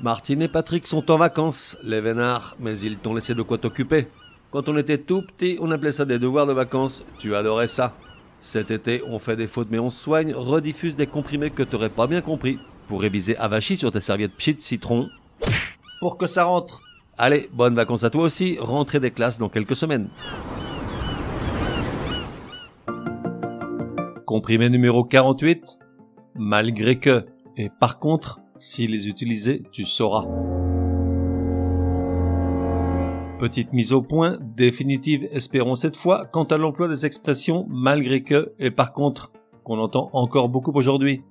Martine et Patrick sont en vacances, les vénards, mais ils t'ont laissé de quoi t'occuper. Quand on était tout petit, on appelait ça des devoirs de vacances, tu adorais ça. Cet été, on fait des fautes mais on se soigne, rediffuse des comprimés que t'aurais pas bien compris, pour réviser avachi sur tes serviettes pchit citron, pour que ça rentre. Allez, bonnes vacances à toi aussi, rentrée des classes dans quelques semaines. Comprimé numéro 48, malgré que, et par contre, si les utiliser, tu sauras. Petite mise au point, définitive espérons cette fois, quant à l'emploi des expressions malgré que et par contre, qu'on entend encore beaucoup aujourd'hui.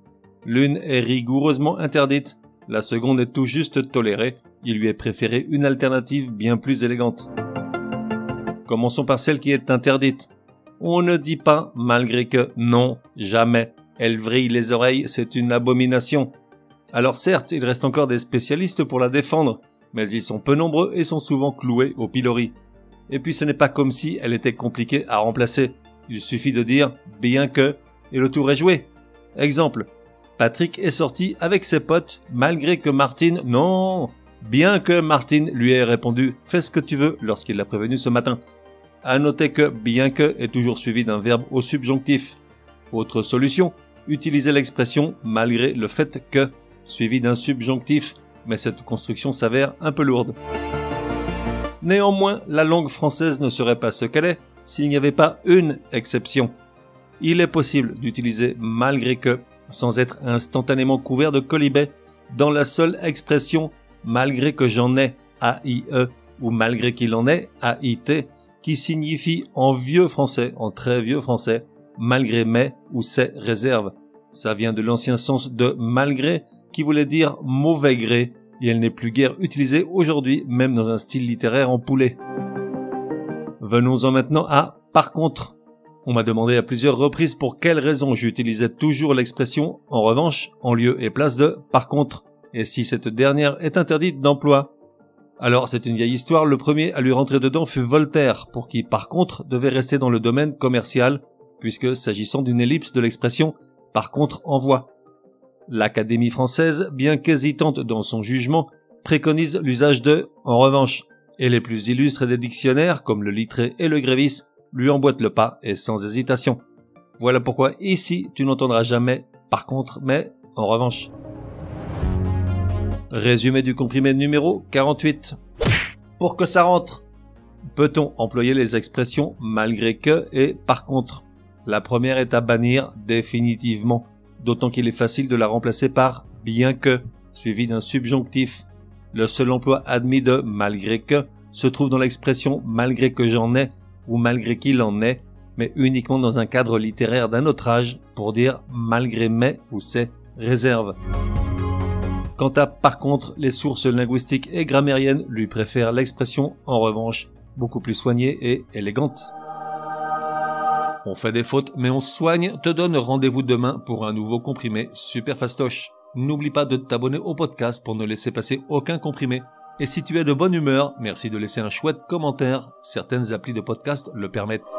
L'une est rigoureusement interdite, la seconde est tout juste tolérée, il lui est préféré une alternative bien plus élégante. Commençons par celle qui est interdite. On ne dit pas malgré que, non, jamais. Elle vrille les oreilles, c'est une abomination. Alors certes, il reste encore des spécialistes pour la défendre, mais ils sont peu nombreux et sont souvent cloués au pilori. Et puis ce n'est pas comme si elle était compliquée à remplacer. Il suffit de dire « bien que » et le tour est joué. Exemple, Patrick est sorti avec ses potes malgré que Martine « non !» Bien que Martine lui ait répondu « fais ce que tu veux » lorsqu'il l'a prévenu ce matin. À noter que « bien que » est toujours suivi d'un verbe au subjonctif. Autre solution, utiliser l'expression « malgré le fait que » suivi d'un subjonctif, mais cette construction s'avère un peu lourde. Néanmoins, la langue française ne serait pas ce qu'elle est s'il n'y avait pas une exception. Il est possible d'utiliser malgré que sans être instantanément couvert de quolibets dans la seule expression malgré que j'en ai AIE ou malgré qu'il en est AIT qui signifie en vieux français, en très vieux français, malgré mais ou ses réserves. Ça vient de l'ancien sens de malgré qui voulait dire mauvais gré, et elle n'est plus guère utilisée aujourd'hui, même dans un style littéraire en poulet. Venons-en maintenant à « par contre ». On m'a demandé à plusieurs reprises pour quelles raisons j'utilisais toujours l'expression « en revanche » en lieu et place de « par contre », et si cette dernière est interdite d'emploi. Alors c'est une vieille histoire, le premier à lui rentrer dedans fut Voltaire, pour qui par contre devait rester dans le domaine commercial, puisque s'agissant d'une ellipse de l'expression « par contre envoie ». L'Académie française, bien qu'hésitante dans son jugement, préconise l'usage de « en revanche », et les plus illustres des dictionnaires, comme le Littré et le Grévis, lui emboîtent le pas et sans hésitation. Voilà pourquoi ici tu n'entendras jamais « par contre » mais « en revanche ». Résumé du comprimé numéro 48. Pour que ça rentre, peut-on employer les expressions « malgré que » et « par contre ». La première est à bannir définitivement, d'autant qu'il est facile de la remplacer par « bien que » suivi d'un subjonctif. Le seul emploi admis de « malgré que » se trouve dans l'expression « malgré que j'en ai » ou « malgré qu'il en est », mais uniquement dans un cadre littéraire d'un autre âge pour dire « malgré mes » ou « ses réserves ». Quant à « par contre », les sources linguistiques et grammairiennes lui préfèrent l'expression « en revanche », beaucoup plus soignée et élégante. On fait des fautes, mais on se soigne, te donne rendez-vous demain pour un nouveau comprimé super fastoche. N'oublie pas de t'abonner au podcast pour ne laisser passer aucun comprimé. Et si tu es de bonne humeur, merci de laisser un chouette commentaire. Certaines applis de podcast le permettent.